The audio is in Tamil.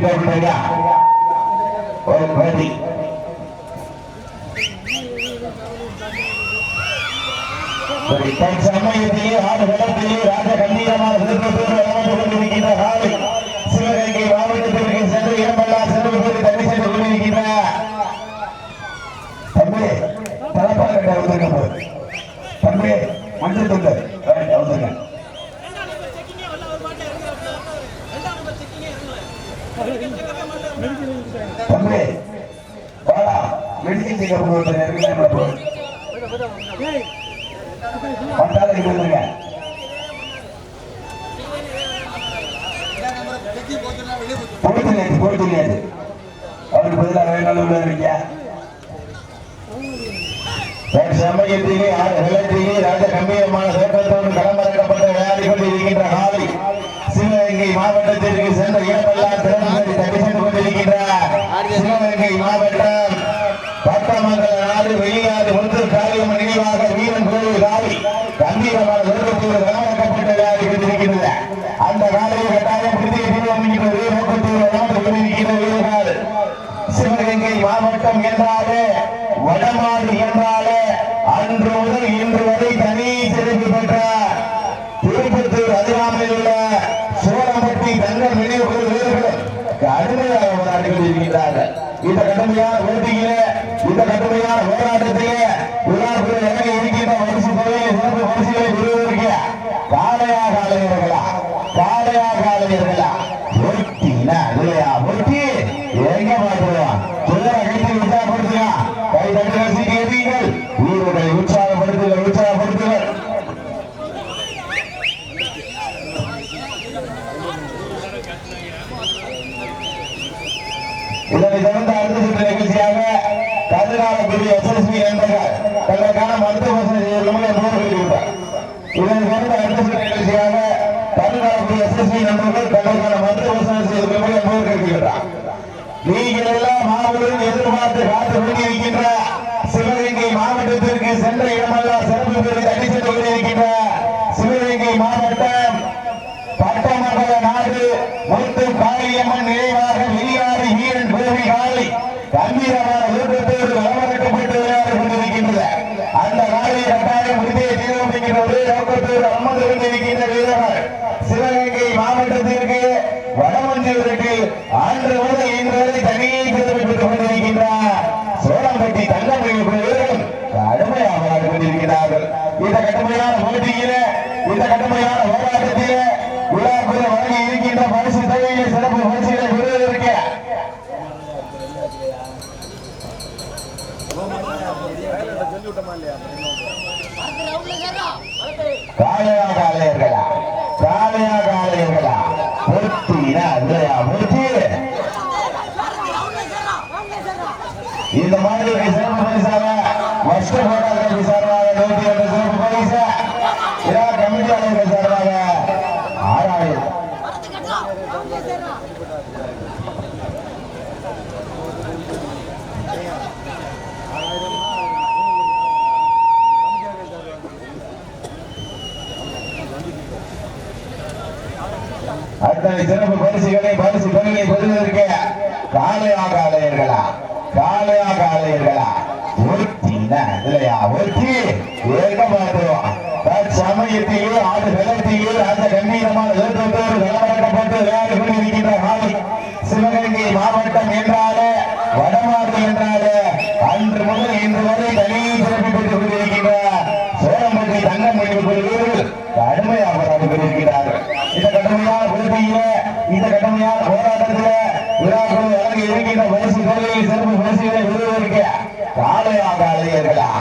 விட்டா ஒரு பதி சமயத்திலே ஆடு களத்திலே ராஜ கம்பீரமான கொண்டிருக்கின்ற காலை சிவகங்கை மாவட்டத்திற்கு சென்று இடமெல்லாம் சென்று போது தனி சென்று கொண்டிருக்கின்ற தம்பி தலப்பாக்கட்ட வந்துருக்க போது தம்பி மஞ்சள் துண்டு வந்துருங்க தம்பி வாடா மெடிக்கல் செக்கப் போது பட்டாளைக்கு வந்துருங்க போட்டுலையாது அவருக்கு பதிலாக வேணாலும் இருக்கீங்க சமயத்திலே நிலத்திலே ராஜ கம்பீரமான தோற்றத்தோடு களமிறக்கப்பட்ட விளையாடி கொண்டிருக்கின்ற காலை சிவகங்கை மாவட்டத்திற்கு சென்ற இடமெல்லாம் திறந்து தட்டி சென்று கொண்டிருக்கின்றார். சிவகங்கை மாவட்டம் பட்டமங்கல நாடு வெளிநாடு ஒன்று காரியம் நினைவாக வீரன் கோவில் காலை கம்பீரமான தோற்றத்தோடு களமிறக்கப்பட்ட விளையாடி கொண்டிருக்கின்றது. அந்த காலையை கட்டாயம் புதிய தீர்மானிக்கிறது நோக்கத்தோடு கொண்டிருக்கின்ற வீரர்கள். சிவகங்கை மாவட்டம் என்றாலே வடமாடு என்றாலே அன்று முதல் இன்று வரை தனி சிறப்பு பெற்ற திருப்பத்தூர் அருகாமையில் உள்ள சோழம்பட்டி தங்கள் நினைவு வீரர்களும் கடுமையாக போராடி கொண்டிருக்கின்றார்கள். இந்த கடுமையான போட்டியிலே இந்த கடுமையான போராட்டத்திலே உலாபுரம் இறங்கி இருக்கின்ற வரிசை தொகையை சிறப்பு வரிசைகளை பெறுவதற்கு காளையா காளையர்களா போட்டினா இல்லையா போட்டி எங்க மாற்றுவோம் சொல்ல கட்டி உற்சாகப்படுத்துங்க கை தட்டு ரசிக்கிறீர்கள் வீரர்களை உற்சாகப்படுத்துங்கள் இதனை தொடர்ந்து அடுத்த சுற்று நிகழ்ச்சியாக கதிராலக்குரிய SSB நண்பர்கள் தங்களுக்கான மருத்துவ வசதி செய்திருக்கிறார். இதனை தொடர்ந்து அடுத்த சுற்று நிகழ்ச்சியாக கதிராலக்குரிய SSB நண்பர்கள் தங்களுக்கான மருத்துவ வசதி செய்திருக்கிறார். நீங்கள் எல்லாம் மாபெரும் எதிர்பார்த்து காத்து கொண்டிருக்கின்ற சிவகங்கை மாவட்டத்திற்கு சென்ற இடமெல்லாம் சிறப்பு பெற்று தட்டி சென்று கொண்டிருக்கின்ற சிவகங்கை மாவட்டம் பட்டமங்கல நாடு முத்து காளியம்மன் நினைவாக வெளியாறு வீரன் கோவி காலை கம்பீரமான ஊட்டத்தோடு களமிறக்கப்பட்டு விளையாடி கொண்டிருக்கின்றது. அந்த காலையை கட்டாயம் விருதையை தீர்மானிக்கின்ற ஒரே நோக்கத்தோடு அமர்ந்து கொண்டிருக்கின்ற வீரர்கள் சிவகங்கை மாவட்டத்திற்கு வடமஞ்சூருக்கு அன்று முதல் இன்று வரை தனியே சிறப்பு பெற்றுக் கொண்டிருக்கின்றார். சோழம்பட்டி தங்கமணி வீரர்கள் கடுமையாக விளையாடி கொண்டிருக்கிறார்கள். இந்த கடுமையான போட்டியிலே இந்த கடுமையான போராட்டத்திலே விழாக்குழு வழங்கி இருக்கின்ற பரிசு தொகையை சிறப்பு பரிசுகளை பெறுவதற்கு காளையர்களா போட்டினா இல்லையா போட்டி இந்த மாதிரி சிறப்பு பரிசாக வருஷ போராட்ட சார்பாக 102 சிறப்பு பரிசு கமிட்டியாளர்கள் சார்பாக 6000 அத்தனை சிறப்பு பரிசுகளை பரிசு தொகையை பெறுவதற்கு காளையர்களா இல்லையா ஒட்டி ஏக மாற்றுவோம். சமயத்தையோ ஆடு வெள்ளத்தையோ அந்த கம்பீரமான தோற்றத்தோடு களமிறக்கப்பட்டு விளையாடி கொண்டிருக்கின்ற காலை சிவகங்கை மாவட்டம் என்றாலே வடமாடு என்றாலே அன்று முதல் இன்று வரை தனியே சிறப்பு பெற்றுக் கொண்டிருக்கின்ற சோழம்பட்டி தங்கமணி வீரர்கள் கடுமையாக போராடி கொண்டிருக்கிறார்கள். இந்த கடுமையான போட்டியிலே இந்த கடுமையான போராட்டத்திலே விழாக்குழு வழங்கி இருக்கின்ற பரிசு தொகையை சிறப்பு பரிசுகளை பெறுவதற்கு காளையர்களா